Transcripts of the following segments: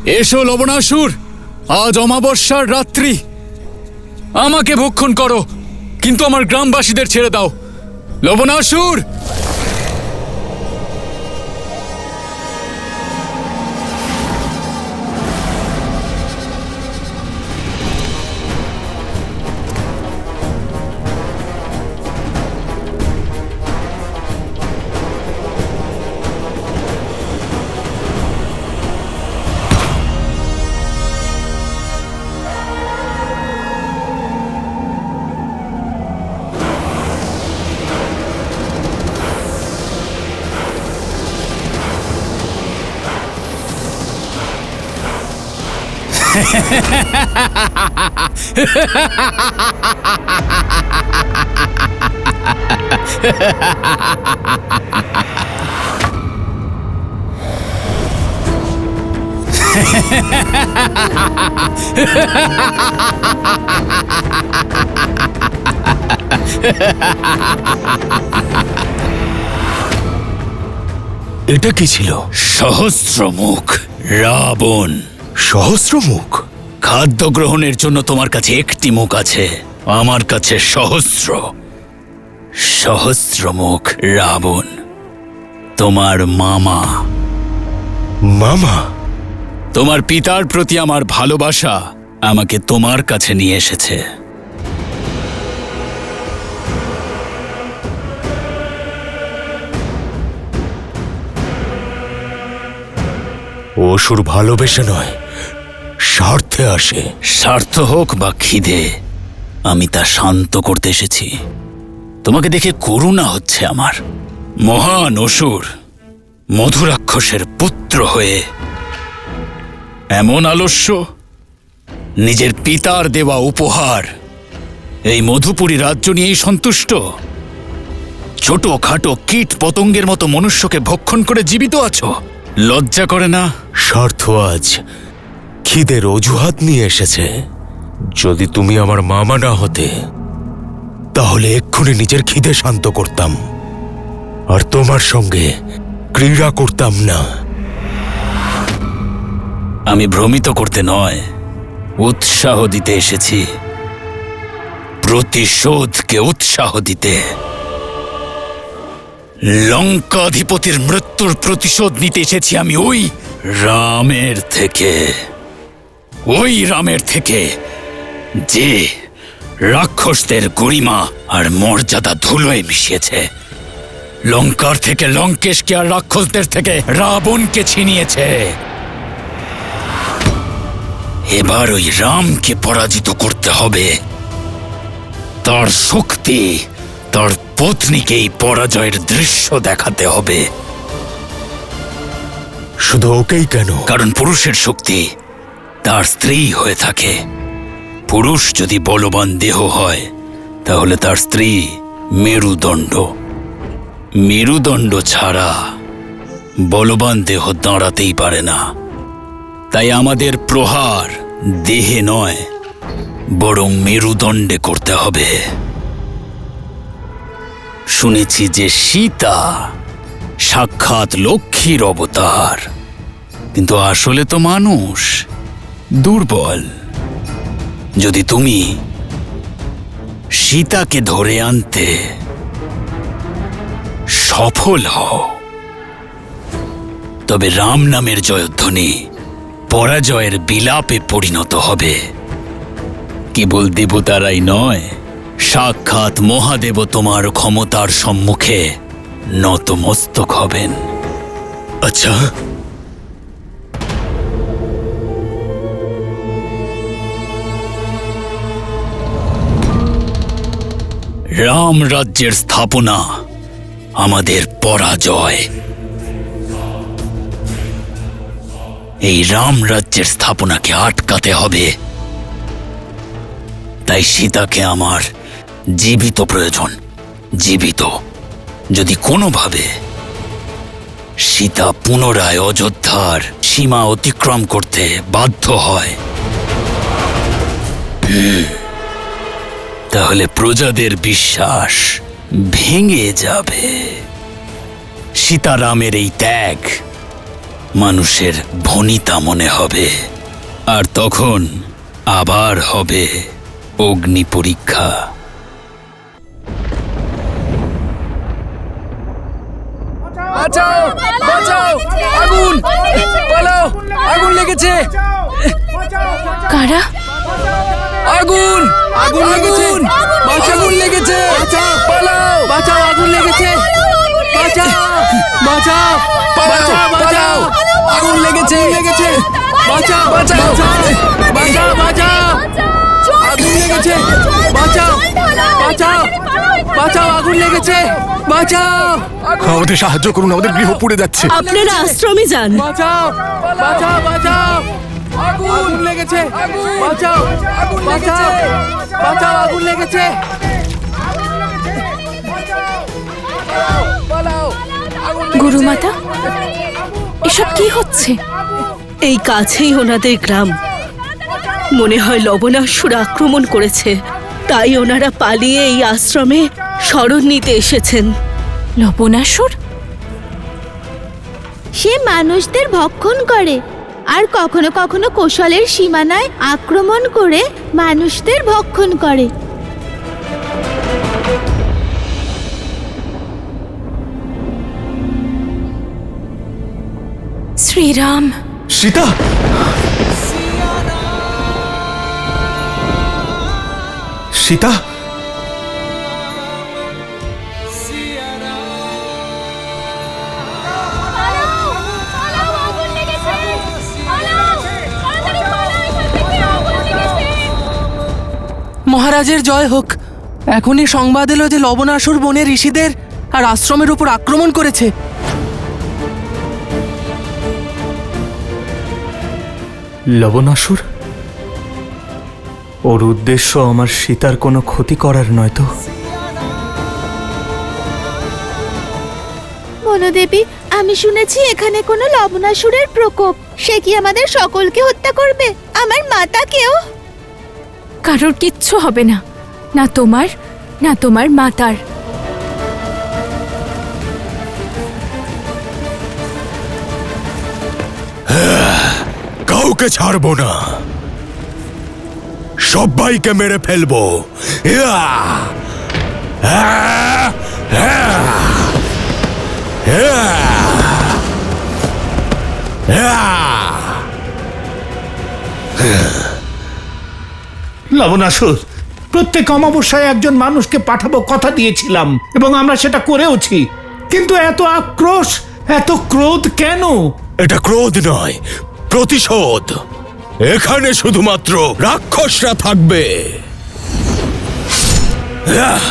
এসো লবণাসুর, আজ অমাবস্যার রাত্রি। আমাকে ভক্ষণ করো, কিন্তু আমার গ্রামবাসীদের ছেড়ে দাও। লবণাসুর! এটা কি ছিল? সহস্রমুখ রাবণ। সহস্রমুখ? খাদ্য গ্রহণের জন্য তোমার কাছে একটি মুখ আছে, আমার কাছে সহস্র। সহস্রমুখ রাবণ তোমার মামা। মামা? তোমার পিতার প্রতি আমার ভালোবাসা আমাকে তোমার কাছে নিয়ে এসেছে। অসুর ভালোবেসে নয়, স্বার্থে আসে। স্বার্থ হোক বা খিদে, আমি তা শান্ত করতে এসেছি। তোমাকে দেখে করুণা হচ্ছে আমার। মহান অসুর, মধুরাক্ষসের পুত্র হয়ে এমন আলস্য, নিজের পিতার দেওয়া উপহার এই মধুপুরী রাজ্য নিয়েই সন্তুষ্ট। ছোটখাটো কীট পতঙ্গের মতো মনুষ্যকে ভক্ষণ করে জীবিত আছো, লজ্জা করে না? স্বার্থ আজ খিদের অজুহাত নিয়ে এসেছে। যদি তুমি আমার মামা না হতে, তাহলে এক্ষুনি নিজের খিদে শান্ত করতাম, আর তোমার সঙ্গে ক্রীড়া করতাম না। আমি ভ্রমিত করতে নয়, উৎসাহ দিতে এসেছি। প্রতিশোধকে উৎসাহ দিতে। লঙ্কাধিপতির মৃত্যুর প্রতিশোধ নিতে এসেছি আমি ওই রামের থেকে, যে রাক্ষসদের গরিমা আর মর্যাদা ধুলোয় মিশিয়েছে। লঙ্কার থেকে লঙ্কেশকে আর রাক্ষসদের থেকে রাবণকে ছিনিয়েছে। এবার ওই রামকে পরাজিত করতে হবে। তার শক্তি, তার পত্নীকে এই পরাজয়ের দৃশ্য দেখাতে হবে। শুধু ওকেই কেন? কারণ পুরুষের শক্তি তার স্ত্রী হয়ে থাকে। পুরুষ যদি বলবান দেহ হয়, তাহলে তার স্ত্রী মেরুদণ্ড। মেরুদণ্ড ছাড়া বলবান দেহ দাঁড়াতেই পারে না। তাই আমাদের প্রহার দেহে নয়, বরং মেরুদণ্ডে করতে হবে। শুনেছি যে সীতা সাক্ষাৎ লক্ষ্মীর অবতার, কিন্তু আসলে তো মানুষ, দুর্বল। যদি তুমি সীতাকে ধরে আনতে সফল হও, তবে রাম নামের জয়ধ্বনি পরাজয়ের বিলাপে পরিণত হবে। কেবল দেবতারাই নয়, সাক্ষাৎ মহাদেব তোমার ক্ষমতার সম্মুখে নতমস্তক হবেন। আচ্ছা, রাম রাজ্যের স্থাপনা আমাদের পরাজয়। এই রাম রাজ্যের স্থাপনাকে আটকাতে হবে। তাই সীতাকে আমার জীবিত প্রয়োজন, জীবিত। যদি কোনোভাবে সীতা পুনরায় অযোধ্যার সীমা অতিক্রম করতে বাধ্য হয়, তাহলে প্রজাদের বিশ্বাস ভেঙে যাবে। সীতারামের এই ত্যাগ মানুষের ভনিতা মনে হবে, আর তখন আবার হবে অগ্নি পরীক্ষা। বাঁচাও, বাঁচাও, আগুন, পালাও, আগুন লেগেছে। কারা? আগুন, আগুন লেগেছে, আগুন লেগেছে, পালাও, বাঁচাও, আগুন লেগেছে, বাঁচাও, বাঁচাও, বাঁচাও, বাঁচাও, আগুন লেগেছে, বাঁচাও, বাঁচাও, বাঁচাও, বাঁচাও, আগুন লেগেছে, বাঁচাও, বাঁচাও, বাঁচাও, আগুন লেগেছে, বাঁচাও, আমাদের সাহায্য করুন, আমাদের গৃহ পুড়ে যাচ্ছে। আপনারা আশ্রমে যান। বাঁচাও, বাঁচাও, বাঁচাও, আগুন লেগেছে, বাঁচাও, বাঁচাও, বাঁচাও, আগুন লেগেছে, পালাও, আগুন লেগেছে। গুরুমাতা, এসব কি হচ্ছে? এই কাছেই ওনাদের গ্রাম। মনে হয় লবণাসুর আক্রমণ করেছে, তাই ওনারা পালিয়ে এই আশ্রমে শরণ নিতে এসেছেন। লবণাসুর? সে মানুষদের ভক্ষণ করে আর কখনো কখনো কৌশলের সীমানায় আক্রমণ করে মানুষদের ভক্ষণ করে। শ্রীরাম! সীতা, সীতা, মহারাজের জয় হোক। এখনই সংবাদ এলো যে লবণাসুর বনের ঋষিদের আর আশ্রমের উপর আক্রমণ করেছে। লবণাসুর? ওর উদ্দেশ্য আমার সীতার কোনো ক্ষতি করার নয় তো? বনদেবী, আমি শুনেছি এখানে কোনো লবণাসুরের প্রকোপ। সে কি আমাদের সকলকে হত্যা করবে, আমার মাতাকেও? কারোর কিচ্ছু হবে না, না তোমার না তোমার মাতার। কাউকে ছাড়বো না, সবাইকে মেরে ফেলবো। ইয়া! আহ! আহ! লবণাসুর, প্রত্যেক অমাবস্যায় একজন মানুষকে পাঠাবো কথা দিয়েছিলাম এবং আমরা সেটা করেওছি, কিন্তু এত আক্রোশ, এত ক্রোধ কেন? এটা ক্রোধ নয়, প্রতিশোধ। এখানে শুধুমাত্র রাক্ষসরা থাকবে। আহ!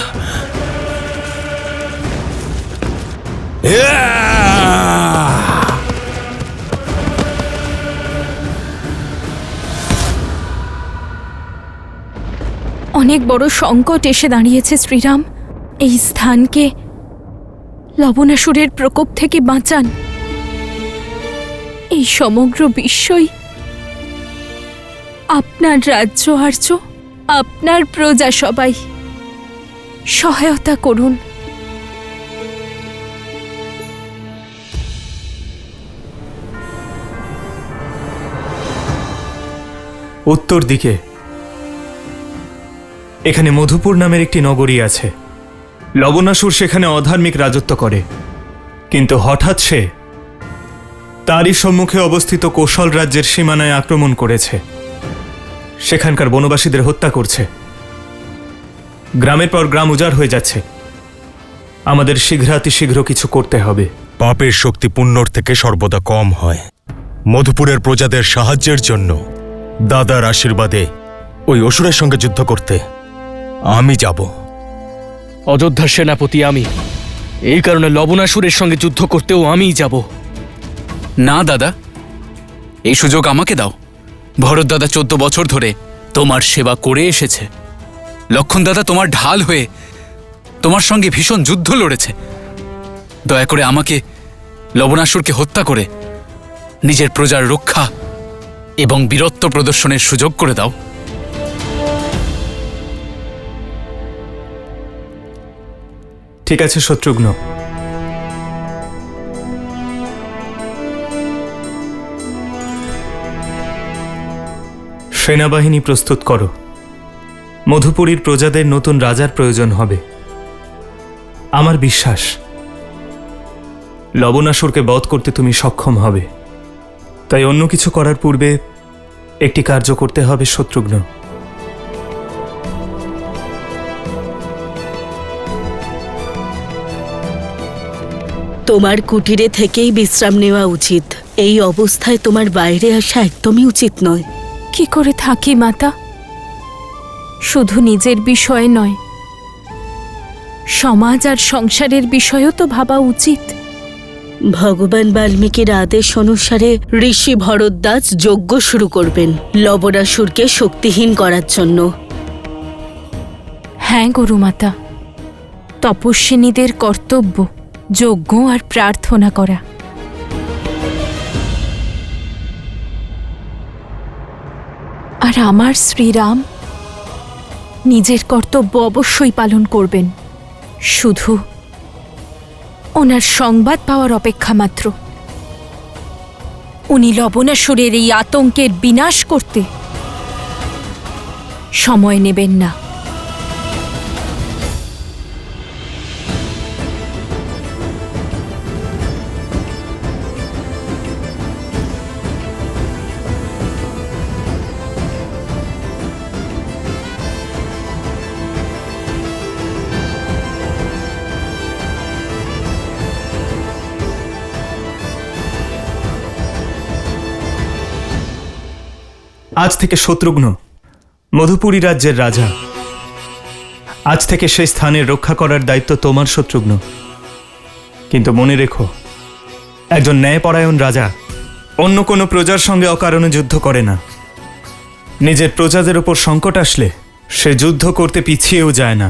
আহ! অনেক বড় সংকট এসে দাঁড়িয়েছে শ্রীরাম। এই স্থানকে লবণাসুরের প্রকোপ থেকে বাঁচান। এই সমগ্র বিশ্বই আপনার রাজ্য আর্য, আপনার প্রজা সবাই সহায়তা করুন। উত্তর দিকে এখানে মধুপুর নামের একটি নগরী আছে। লবণাসুর সেখানে অধার্মিক রাজত্ব করে, কিন্তু হঠাৎ সে তারই সম্মুখে অবস্থিত কৌশল রাজ্যের সীমানায় আক্রমণ করেছে। সেখানকার বনবাসীদের হত্যা করছে। গ্রামের পর গ্রাম উজাড় হয়ে যাচ্ছে। আমাদের শীঘ্রাতিশীঘ্র কিছু করতে হবে। পাপের শক্তি পুণ্যর থেকে সর্বদা কম হয়। মধুপুরের প্রজাদের সাহায্যের জন্য দাদার আশীর্বাদে ওই অসুরের সঙ্গে যুদ্ধ করতে আমি যাব। অযোধ্যার সেনাপতি আমি, এই কারণে লবণাসুরের সঙ্গে যুদ্ধ করতেও আমিই যাব। না দাদা, এই সুযোগ আমাকে দাও। ভরত দাদা 14 বছর ধরে তোমার সেবা করে এসেছে। লক্ষণ দাদা তোমার ঢাল হয়ে তোমার সঙ্গে ভীষণ যুদ্ধ লড়েছে। দয়া করে আমাকে লবণাসুরকে হত্যা করে নিজের প্রজার রক্ষা এবং বীরত্ব প্রদর্শনের সুযোগ করে দাও। ঠিক আছে শত্রুঘ্ন, সেনাবাহিনী প্রস্তুত করো। মধুপুরীর প্রজাদের নতুন রাজার প্রয়োজন হবে। আমার বিশ্বাস লবণাসুরকে বধ করতে তুমি সক্ষম হবে। তাই অন্য কিছু করার পূর্বে একটি কার্য করতে হবে শত্রুঘ্ন। তোমার কুটিরে থেকেই বিশ্রাম নেওয়া উচিত। এই অবস্থায় তোমার বাইরে আসা একদমই উচিত নয়। কি করে থাকি মাতা? শুধু নিজের বিষয় নয়, সমাজ আর সংসারের বিষয়ও তো ভাবা উচিত। ভগবান বাল্মীকির আদেশ অনুসারে ঋষি ভরদ্বাজ যজ্ঞ শুরু করবেন লবণাসুরকে শক্তিহীন করার জন্য। হ্যাঁ গরুমাতা, তপস্বিনীদের কর্তব্য যজ্ঞ আর প্রার্থনা করা। আর আমার শ্রীরাম নিজের কর্তব্য অবশ্যই পালন করবেন, শুধু ওনার সংবাদ পাওয়ার অপেক্ষা মাত্র। উনি লবণাসুরের এই আতঙ্কের বিনাশ করতে সময় নেবেন না। আজ থেকে শত্রুঘ্ন মধুপুরী রাজ্যের রাজা। আজ থেকে সেই স্থানের রক্ষা করার দায়িত্ব তোমার শত্রুঘ্ন। কিন্তু মনে রেখো, একজন ন্যায়পরায়ণ রাজা অন্য কোনো প্রজার সঙ্গে অকারণে যুদ্ধ করে না। নিজের প্রজাদের ওপর সংকট আসলে সে যুদ্ধ করতে পিছিয়েও যায় না।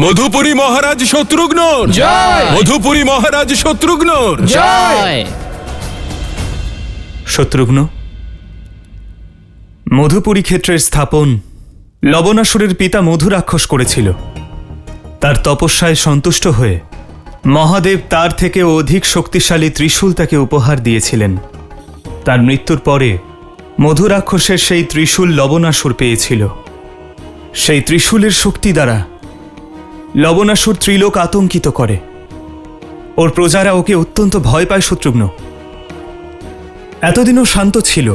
মধুপুরী মহারাজ শত্রুঘ্ন জয়! মধুপুরী মহারাজ শত্রুঘ্ন জয়! শত্রুঘ্ন, মধুপুরী ক্ষেত্রের স্থাপন লবণাসুরের পিতা মধু রাক্ষস করেছিল। তার তপস্যায় সন্তুষ্ট হয়ে মহাদেব তার থেকে অধিক শক্তিশালী ত্রিশূল তাকে উপহার দিয়েছিলেন। তার মৃত্যুর পরে মধু রাক্ষসের সেই ত্রিশূল লবণাসুর পেয়েছিল। সেই ত্রিশূলের শক্তি দ্বারা লবণাসুর ত্রিলোক আতঙ্কিত করে। ওর প্রজারা ওকে অত্যন্ত ভয় পায় শত্রুঘ্ন। এতদিনও শান্ত ছিল,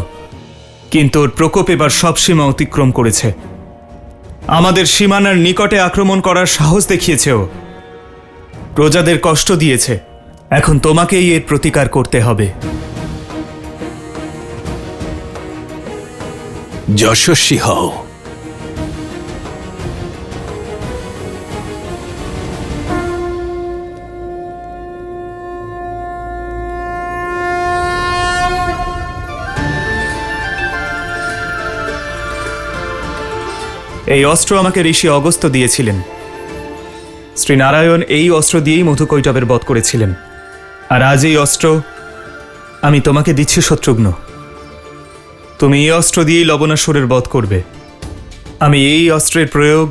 কিন্তু ওর প্রকোপ এবার সব সীমা অতিক্রম করেছে। আমাদের সীমানার নিকটে আক্রমণ করার সাহস দেখিয়েছে ও। প্রজাদের কষ্ট দিয়েছে। এখন তোমাকেই এর প্রতিকার করতে হবে। যশস্বী হও। এই অস্ত্র আমাকে ঋষি অগস্ত্য দিয়েছিলেন। শ্রীনারায়ণ এই অস্ত্র দিয়েই মধুকৈটবের বধ করেছিলেন। আর আজ এই অস্ত্র আমি তোমাকে দিচ্ছি শত্রুঘ্ন। তুমি এই অস্ত্র দিয়েই লবণাসুরের বধ করবে। আমি এই অস্ত্রের প্রয়োগ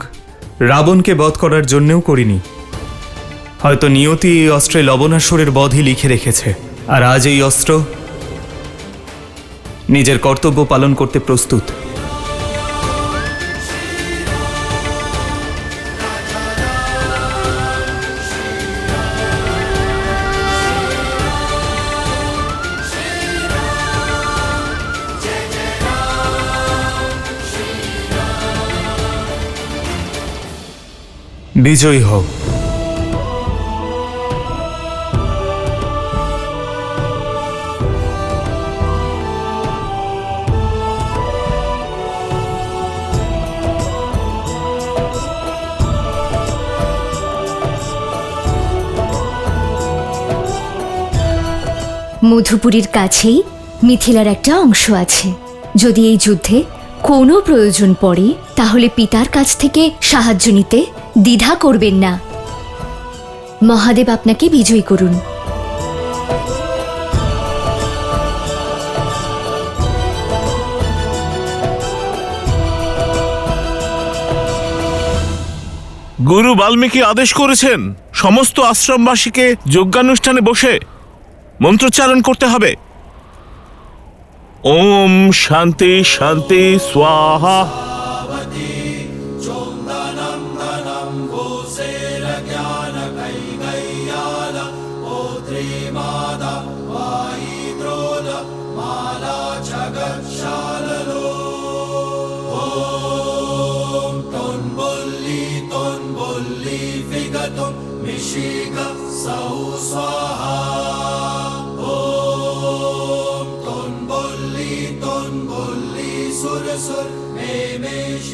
রাবণকে বধ করার জন্যও করিনি। হয়তো নিয়তি এই অস্ত্রে লবণাসুরের বধই লিখে রেখেছে। আর আজ এই অস্ত্র নিজের কর্তব্য পালন করতে প্রস্তুত। বিজয়ী হও। মধুপুরীর কাছেই মিথিলার একটা অংশ আছে। যদি এই যুদ্ধে কোনো প্রয়োজন পড়ে তাহলে পিতার কাছ থেকে সাহায্য নিতে দ্বিধা করবেন না। মহাদেব আপনাকে বিজয়ী করুন। গুরু বাল্মীকি আদেশ করেছেন সমস্ত আশ্রমবাসীকে যজ্ঞানুষ্ঠানে বসে মন্ত্রোচ্চারণ করতে হবে। ওম শান্তি শান্তি স্বাহা।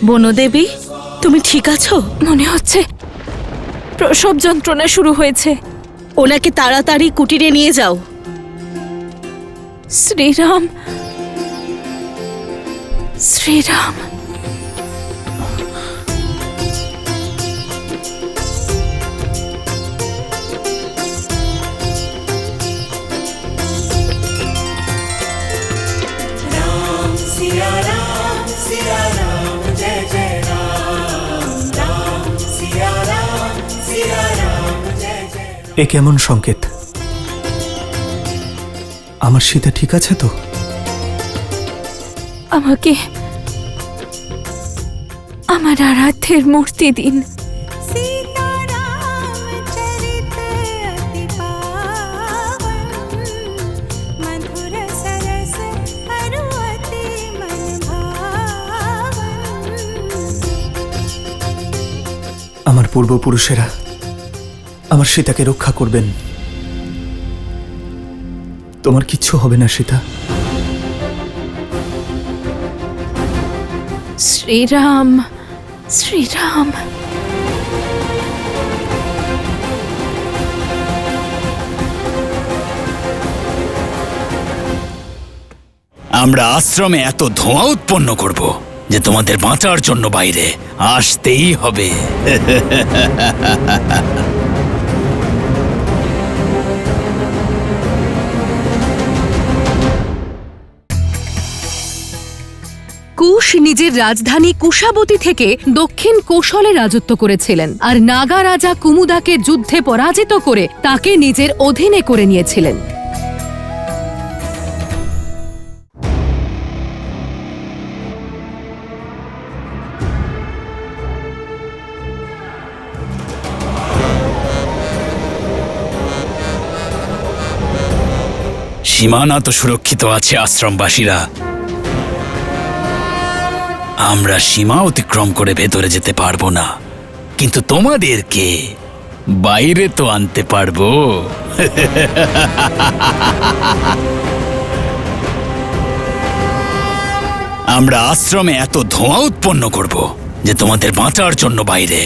বনদেবী, তুমি ঠিক আছো? মনে হচ্ছে প্রসব যন্ত্রণা শুরু হয়েছে। ওনাকে তাড়াতাড়ি কুটিরে নিয়ে যাও। শ্রীরাম, শ্রীরাম। এ কেমন সংকেত? আমার সীতা ঠিক আছে তো? আমাকে আমার আরাধ্যের মূর্তি দিন। আমার পূর্বপুরুষেরা আমার সীতাকে রক্ষা করবেন। তোমার কিচ্ছু হবে না সীতা। শ্রীরাম, শ্রীরাম। আমরা আশ্রমে এত ধোঁয়া উৎপন্ন করব যে তোমাদের বাঁচার জন্য বাইরে আসতেই হবে। কুশ নিজের রাজধানী কুশাবতী থেকে দক্ষিণ কোশলে রাজত্ব করেছিলেন আর নাগা রাজা কুমুদাকে যুদ্ধে পরাজিত করে তাকে নিজের অধীনে করে নিয়েছিলেন। সীমানা তো সুরক্ষিত আছে আশ্রমবাসীরা। আমরা সীমা অতিক্রম করে ভেতরে যেতে পারবো না, কিন্তু তোমাদেরকে বাইরে তো আনতে পারবো। আমরা আশ্রমে এত ধোঁয়া উৎপন্ন করব যে তোমাদের বাঁচার জন্য বাইরে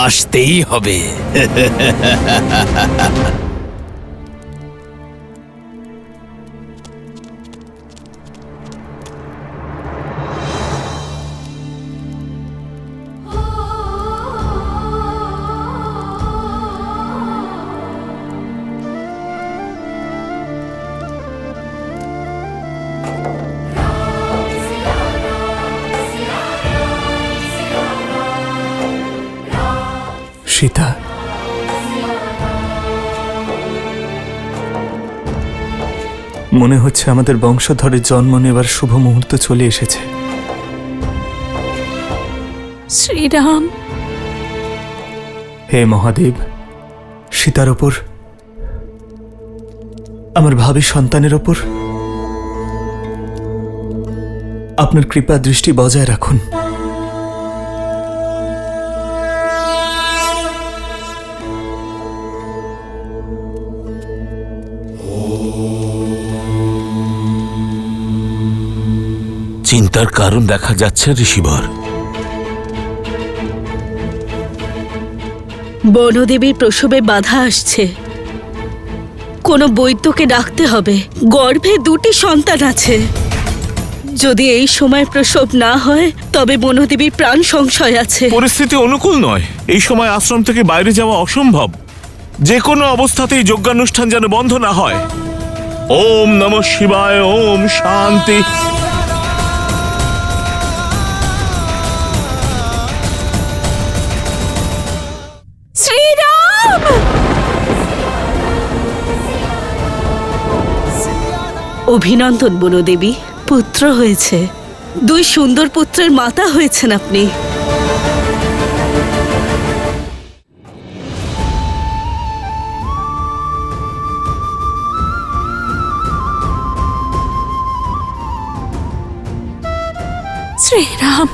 আসতেই হবে। সীতা, মনে হচ্ছে আমাদের বংশধরের জন্ম নেবার শুভ মুহূর্ত চলে এসেছে। শ্রীরাম। হে মহাদেব, সীতার ওপর, আমার ভাবী সন্তানের ওপর আপনার কৃপা দৃষ্টি বজায় রাখুন। চিন্তার কারণ দেখা যাচ্ছে ঋষিবর। বনদেবীর প্রসবে বাধা আসছে। কোনো বৈদ্যকে ডাকতে হবে। গর্ভে 2টি সন্তান আছে। যদি এই সময় প্রসব না হয় তবে বনদেবীর প্রাণ সংশয় আছে। পরিস্থিতি অনুকূল নয়। এই সময় আশ্রম থেকে বাইরে যাওয়া অসম্ভব। যে কোনো অবস্থাতেই যজ্ঞানুষ্ঠান যেন বন্ধ না হয়। ওম নমঃ শিবায়। ওম শান্তি। শ্রীরাম! অভিনন্দন বনদেবী। পুত্র হয়েছে। 2 সুন্দর পুত্রের মাতা হয়েছেন আপনি। শ্রীরাম,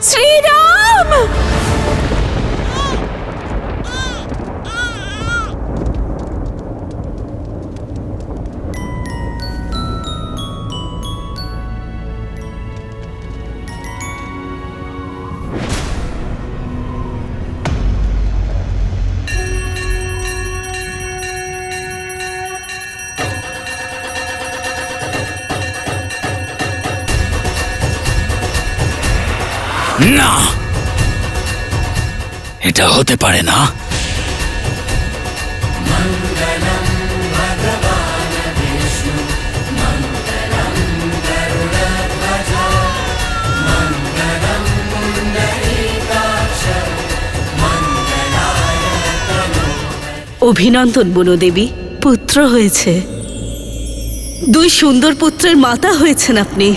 শ্রীরাম! না, এটা হতে পারে না। অভিনন্দন বনদেবী, পুত্র হয়েছে। 2 সুন্দর পুত্রের মাতা হয়েছেন আপনি।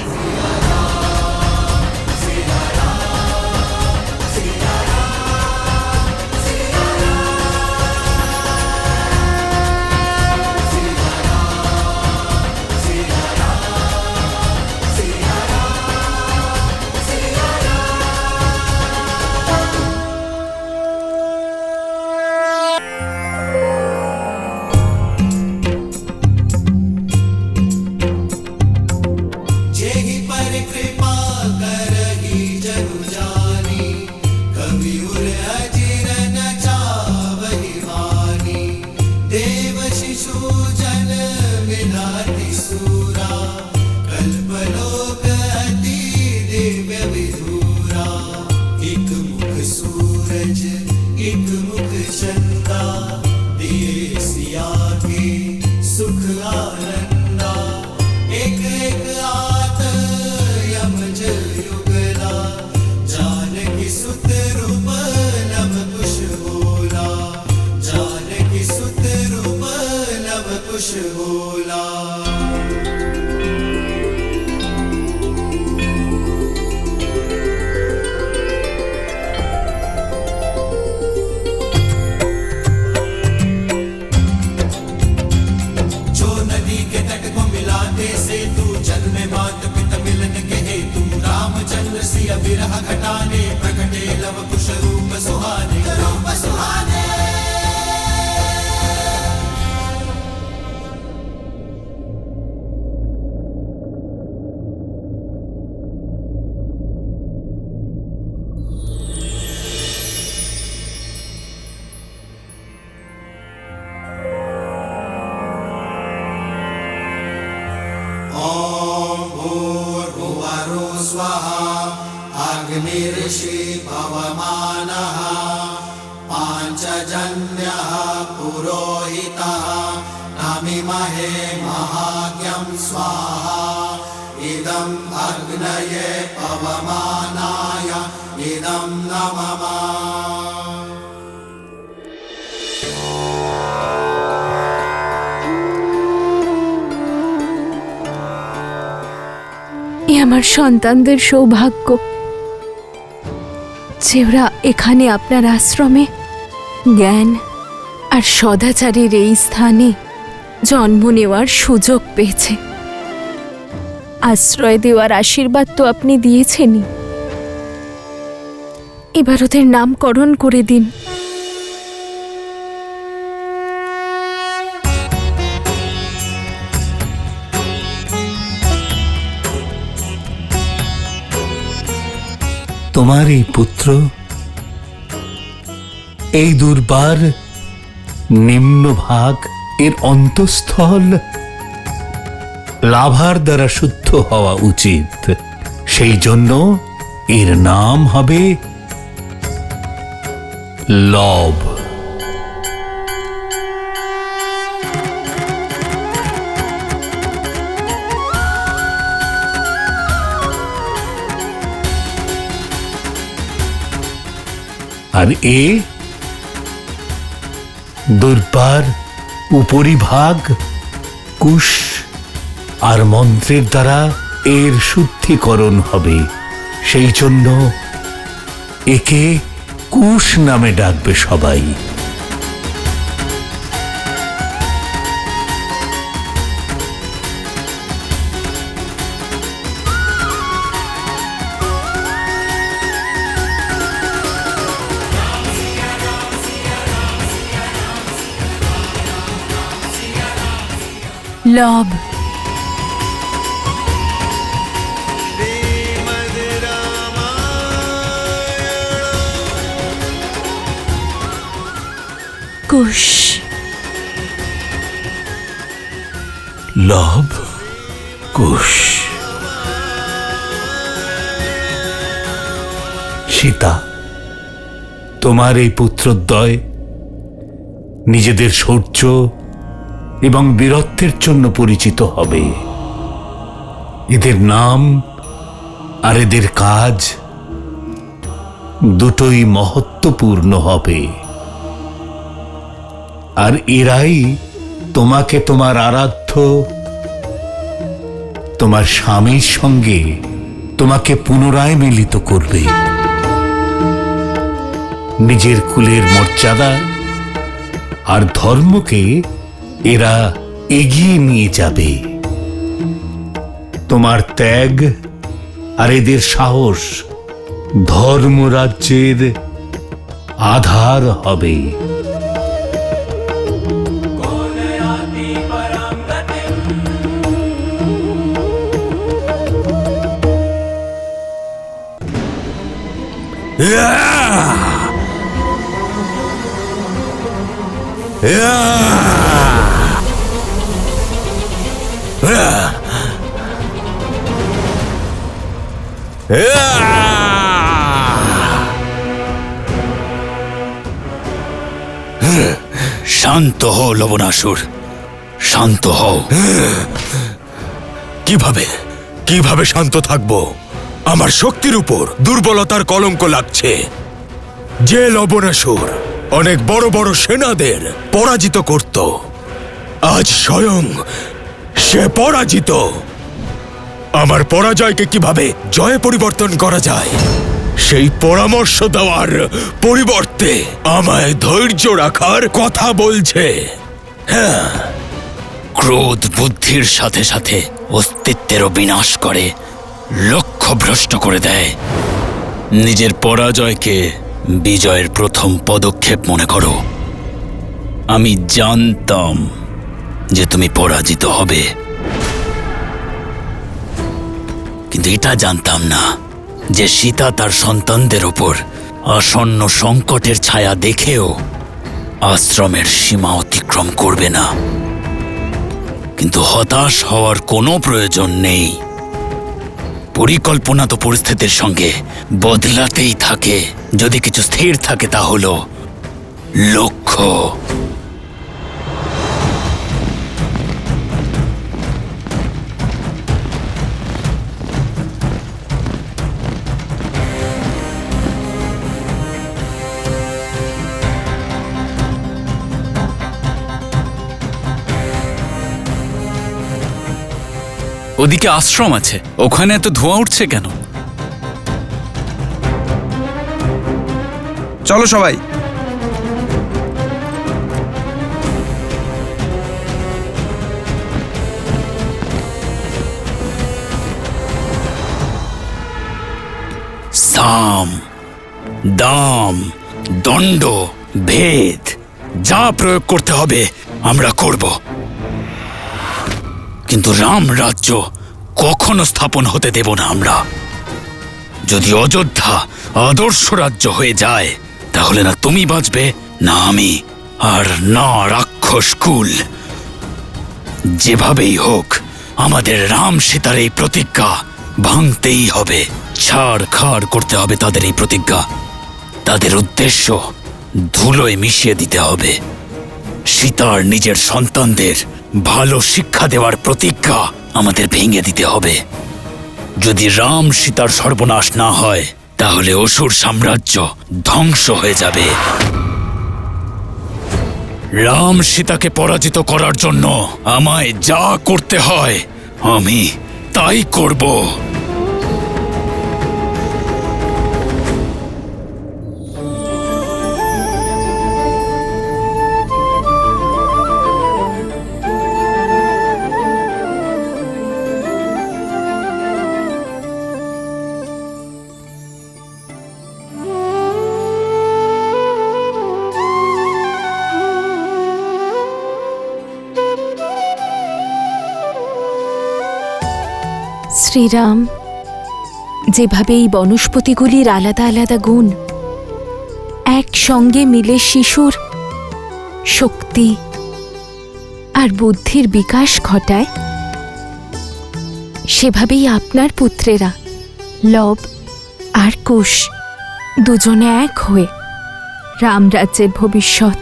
अग्निर्षि पवमानः पाञ्चजन्यः पुरोहितः नमिमहे महाज्ञं स्वाहा इदम् अग्नये पवमानाय इदं नमः। এ আমার সন্তানদের সৌভাগ্য যে ওরা এখানে আপনার আশ্রমে জ্ঞান আর সদাচারের এই স্থানে জন্ম নেওয়ার সুযোগ পেয়েছে। আশ্রয় দেওয়ার আশীর্বাদ তো আপনি দিয়েছেনই, এবার ওদের নামকরণ করে দিন। তোমার এই পুত্র এই দুর্বার নিম্নভাগ এর অন্তঃস্থল লাভার দ্বারা শুদ্ধ হওয়া উচিত। সেই জন্য এর নাম হবে লব। আর এ দুর্বার উপরিভাগ কুশ, আর মন্ত্রের দ্বারা এর শুদ্ধিকরণ হবে। সেই জন্য একে কুশ নামে ডাকবে সবাই। লব, কুশ, লব, কুশ। সীতা, তোমার এই পুত্রদ্বয় নিজেদের শৌর্য এবং বীরত্বের জন্য পরিচিত হবে। এদের নাম আর এদের কাজ দুটোই মহত্বপূর্ণ হবে। আর এরাই তোমাকে তোমার আরাধ্য, তোমার স্বামীর সঙ্গে তোমাকে পুনরায় মিলিত করবে। নিজের কুলের মর্যাদা আর ধর্মকে এরা এগিয়ে নিয়ে যাবে। তোমার ত্যাগ আর এদের সাহস ধর্মরাজ্যের আধার হবে। শান্ত হও লবণাসুর, শান্ত হও। কিভাবে কিভাবে শান্ত থাকবো? আমার শক্তির উপর দুর্বলতার কলঙ্ক লাগছে। যে লবণাসুর অনেক বড় বড় সেনাদের পরাজিত করত, আজ স্বয়ং সে পরাজিত। আমার পরাজয়কে কিভাবে জয়ে পরিবর্তন করা যায়, সেই পরামর্শ দেওয়ার পরিবর্তে আমায় ধৈর্য রাখার কথা বলছে। হ্যাঁ, ক্রোধ বুদ্ধির সাথে সাথে অস্তিত্বেরও বিনাশ করে, লক্ষ্য ভ্রষ্ট করে দেয়। নিজের পরাজয়কে বিজয়ের প্রথম পদক্ষেপ মনে করো। আমি জানতাম যে তুমি পরাজিত হবে, কিন্তু এটা জানতাম না যে সীতা তার সন্তানদের ওপর আসন্ন সংকটের ছায়া দেখেও আশ্রমের সীমা অতিক্রম করবে না। কিন্তু হতাশ হওয়ার কোনো প্রয়োজন নেই। পরিকল্পনা তো পরিস্থিতির সঙ্গে বদলাতেই থাকে। যদি কিছু স্থির থাকে তা হলো লক্ষ্য। ওদিকে আশ্রম আছে, ওখানে এত ধোঁয়া উঠছে কেন? চলো সবাই। সাম, দাম, দণ্ড, ভেদ যা প্রয়োগ করতে হবে আমরা করব, কিন্তু রাম রাজ্য কখনো স্থাপন হতে দেব না আমরা। যদি অযোধ্যা আদর্শ রাজ্য হয়ে যায়, তাহলে না তুমি বাঁচবে, না আমি, আর না রাক্ষস কুল। যেভাবেই হোক আমাদের রাম সীতার এই প্রতিজ্ঞা ভাঙতেই হবে। ছাড় খাড় করতে হবে তাদের এই প্রতিজ্ঞা। তাদের উদ্দেশ্য ধুলোয় মিশিয়ে দিতে হবে। সীতার নিজের সন্তানদের ভালো শিক্ষা দেওয়ার প্রতিজ্ঞা আমাদের ভেঙে দিতে হবে। যদি রাম সীতার সর্বনাশ না হয়, তাহলে অসুর সাম্রাজ্য ধ্বংস হয়ে যাবে। রাম সীতাকে পরাজিত করার জন্য আমায় যা করতে হয় আমি তাই করব। শ্রীরাম, যেভাবে এই বনস্পতিগুলির আলাদা আলাদা গুণ একসঙ্গে মিলে শিশুর শক্তি আর বুদ্ধির বিকাশ ঘটায়, সেভাবেই আপনার পুত্রেরা লব আর কুশ দুজনে এক হয়ে রামরাজ্যের ভবিষ্যৎ,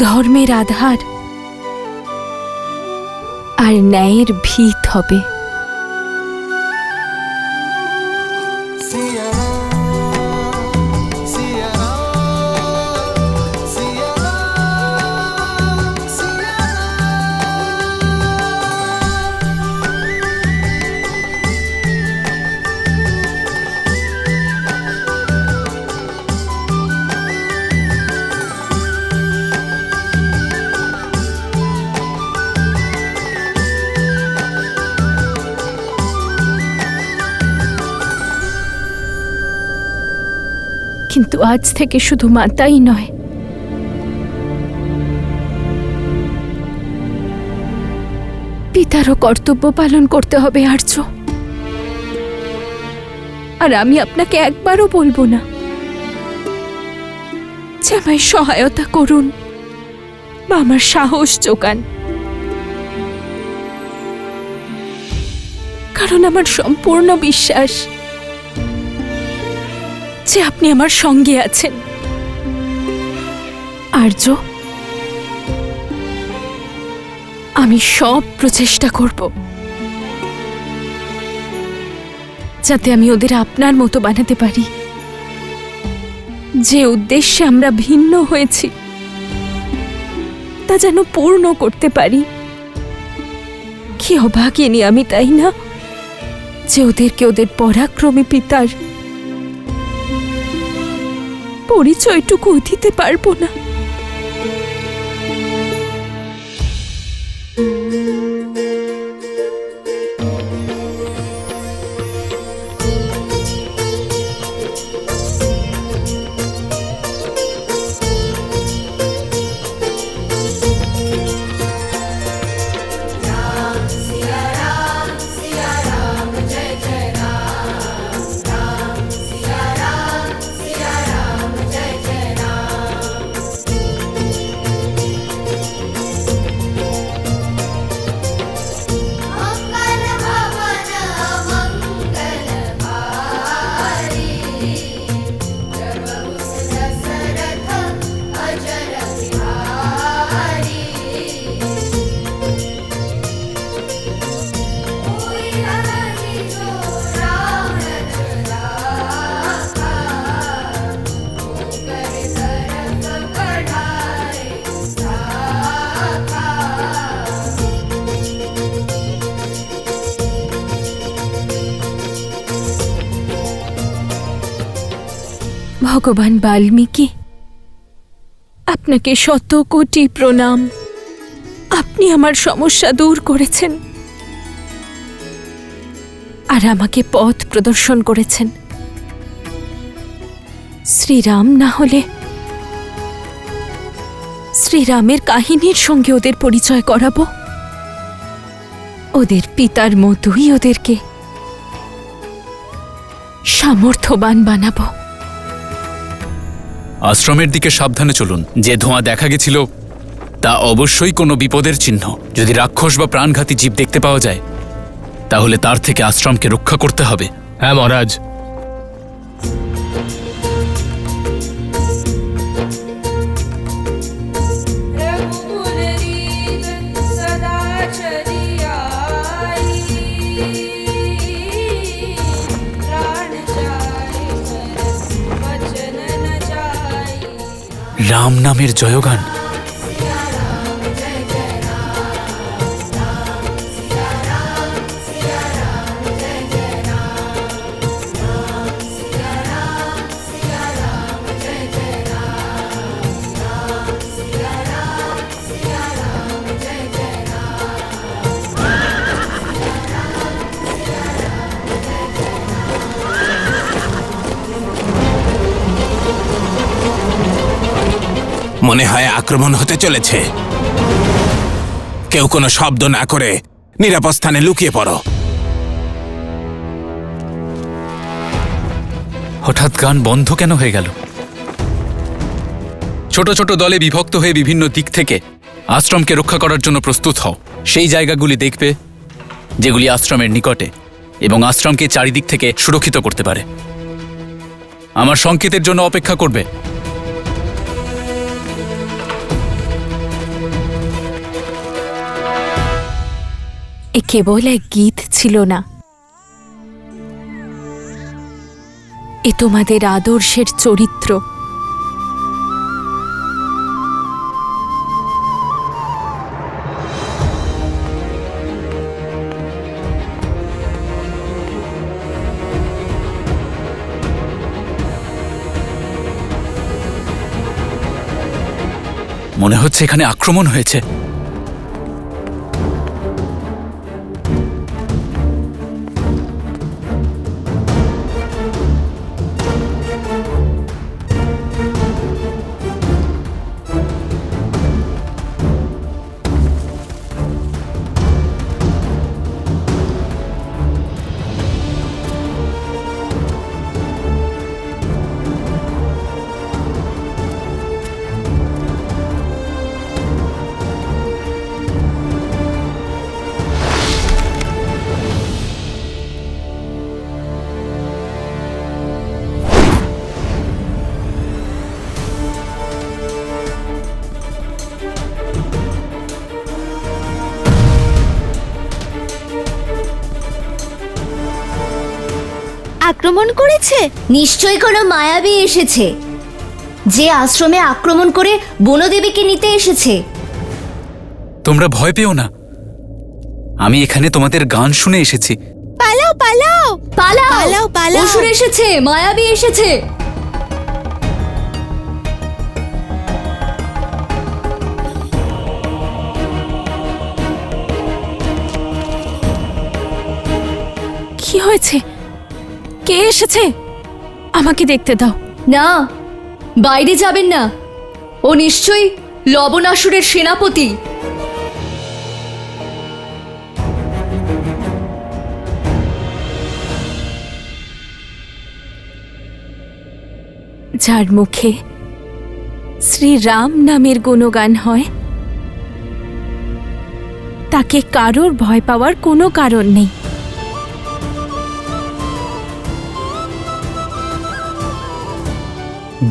ধর্মের আধার আর ন্যায়ের ভিত হবে। কিন্তু আজ থেকে শুধু মাতাই নয়, পিতারও কর্তব্য পালন করতে হবে আর্য। আর আমি আপনাকে একবারও বলবো না যে আমায় সহায়তা করুন বা আমার সাহস যোগান, কারণ আমার সম্পূর্ণ বিশ্বাস যে আপনি আমার সঙ্গে আছেন। আর্য, আমি সব প্রচেষ্টা করব যাতে আমি ওদের আপনার মতো বানাতে পারি। যে উদ্দেশ্যে আমরা ভিন্ন হয়েছি তা যেন পূর্ণ করতে পারি। কি অভাগিনী আমি, তাই না, যে ওদেরকে ওদের পরাক্রমী পিতার পরিচয়টুকু দিতে পারবো না। ভগবান বাল্মীকি, আপনাকে শত কোটি প্রণাম। আপনি আমার সমস্যা দূর করেছেন আর আমাকে পথ প্রদর্শন করেছেন। শ্রীরাম না হলে শ্রীরামের কাহিনীর সঙ্গে ওদের পরিচয় করাবো, ওদের পিতার মতোই ওদেরকে সামর্থ্যবান বানাবো। আশ্রমের দিকে সাবধানে চলুন। যে ধোঁয়া দেখা গেছিল তা অবশ্যই কোনো বিপদের চিহ্ন। যদি রাক্ষস বা প্রাণঘাতী জীব দেখতে পাওয়া যায় তাহলে তার থেকে আশ্রমকে রক্ষা করতে হবে। হ্যাঁ মহারাজ। রাম নামের জয়গান। মনে হয় আক্রমণ হতে চলেছে। কেউ কোনো শব্দ না করে নিরাপদ স্থানে লুকিয়ে পড়ো। হঠাৎ গান বন্ধ কেন হয়ে গেল? ছোট ছোট দলে বিভক্ত হয়ে বিভিন্ন দিক থেকে আশ্রমকে রক্ষা করার জন্য প্রস্তুত হও। সেই জায়গাগুলি দেখবে যেগুলি আশ্রমের নিকটে এবং আশ্রমকে চারিদিক থেকে সুরক্ষিত করতে পারে। আমার সংকেতের জন্য অপেক্ষা করবে। এ কেবল এক গীত ছিল না, এ তোমাদের আদর্শের চরিত্র। মনে হচ্ছে এখানে আক্রমণ হয়েছে। আক্রমণ করেছে? নিশ্চয়ই কোনো মায়াবী এসেছে, যে আশ্রমে আক্রমণ করে বনদেবীকে নিতে এসেছে। তোমরা ভয় পেও না, আমি এখানে তোমাদের গান শুনে এসেছি। পালাও পালাও পালাও পালাও পালাও। অসুর এসেছে, মায়াবী এসেছে। কি হয়েছে? কে এসেছে? আমাকে দেখতে দাও। না, বাইরে যাবেন না। ও নিশ্চয়ই লবণাসুরের সেনাপতি। যার মুখে শ্রীরাম নামের গুণগান হয়, তাকে কারোর ভয় পাওয়ার কোনো কারণ নেই।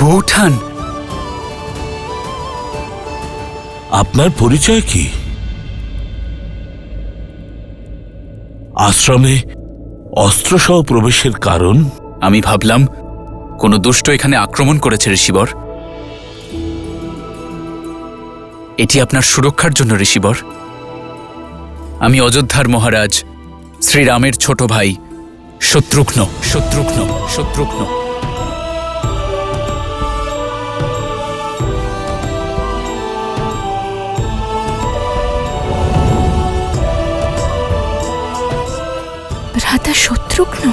বৌঠান, আপনার পরিচয় কি? আশ্রমে অস্ত্রসহ প্রবেশের কারণ? আমি ভাবলাম কোনো দুষ্ট এখানে আক্রমণ করেছে ঋষিবর। এটি আপনার সুরক্ষার জন্য ঋষিবর। আমি অযোধ্যার মহারাজ শ্রীরামের ছোট ভাই শত্রুঘ্ন। শত্রুঘ্ন শত্রুঘ্ন রাধা শত্রুঘ্ন?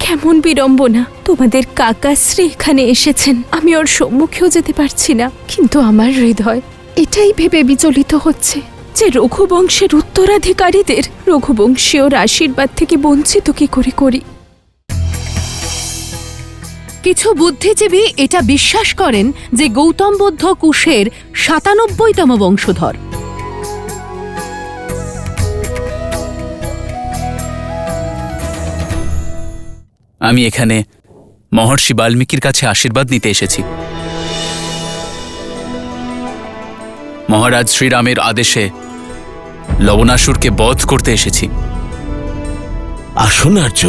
কেমন বিড়ম্বনা! তোমাদের কাকাশ্রী এখানে এসেছেন, আমি ওর সম্মুখেও যেতে পারছি না। কিন্তু আমার হৃদয় এটাই ভেবে বিচলিত হচ্ছে যে রঘুবংশের উত্তরাধিকারীদের রঘুবংশীয়র আশীর্বাদ থেকে বঞ্চিত কি করে করি। কিছু বুদ্ধিজীবী এটা বিশ্বাস করেন যে গৌতম বুদ্ধ কুশের ৯৭তম বংশধর। আমি এখানে মহর্ষি বাল্মীকির কাছে আশীর্বাদ নিতে এসেছি। মহারাজ শ্রীরামের আদেশে লবণাসুরকে বধ করতে এসেছি। আসুন আর্য,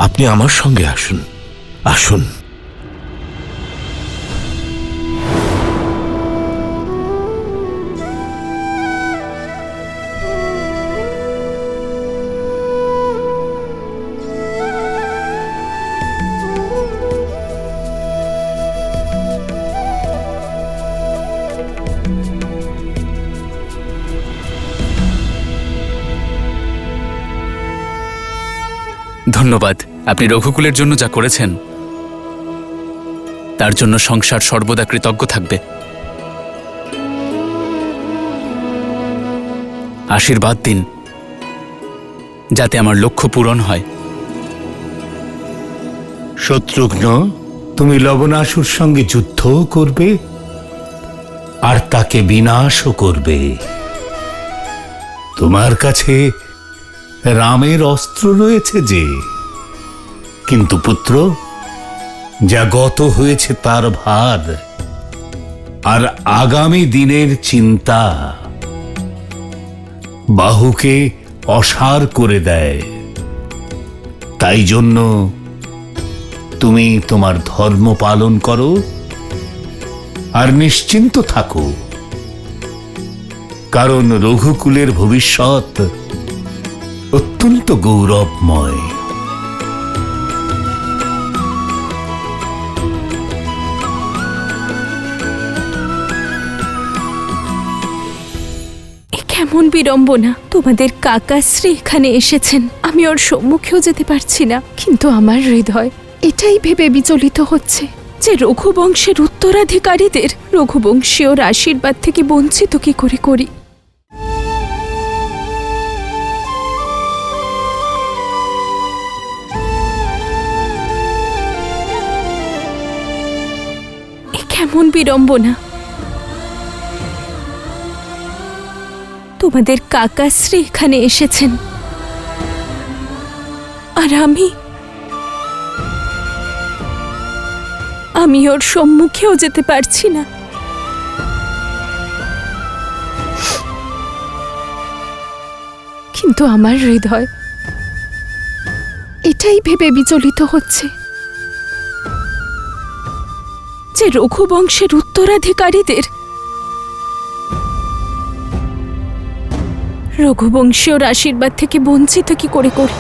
আপনি আমার সঙ্গে আসুন, আসুন। ধন্যবাদ। আপনি রঘুকুলের জন্য যা করেছেন তার জন্য সংসার সর্বদা কৃতজ্ঞ থাকবে। আশীর্বাদ দিন যাতে আমার লক্ষ্য পূরণ হয়। শত্রুঘ্ন, তুমি লবণাসুর সঙ্গে যুদ্ধও করবে আর তাকে বিনাশও করবে। তোমার কাছে রামের অস্ত্র রয়েছে যে, কিন্তু পুত্র, যা গত হয়েছে তার ভার আর আগামী দিনের চিন্তা বাহুকে অসাড় করে দেয়। তাই জন্য তুমি তোমার ধর্ম পালন করো আর নিশ্চিন্ত থাকো, কারণ রঘুকুলের ভবিষ্যৎ অত্যন্ত গৌরবময়। কেমন বিড়ম্বনা! তোমাদের কাকাশ্রী এখানে এসেছেন, আমি ওর সম্মুখেও যেতে পারছি না। কিন্তু আমার হৃদয় এটাই ভেবে বিচলিত হচ্ছে যে রঘুবংশের উত্তরাধিকারীদের রঘুবংশীয়র আশীর্বাদ থেকে বঞ্চিত কি করে করি। কেমন বিড়ম্বনা! তোমাদের কাকাশ্রী এখানে এসেছেন আর আমি ওর সম্মুখেও যেতে পারছি না। কিন্তু আমার হৃদয় এটাই ভেবে বিচলিত হচ্ছে যে রঘুবংশের উত্তরাধিকারীদের রঘুবংশীয়র আশীর্বাদ থেকে বঞ্চিত কি করে করি।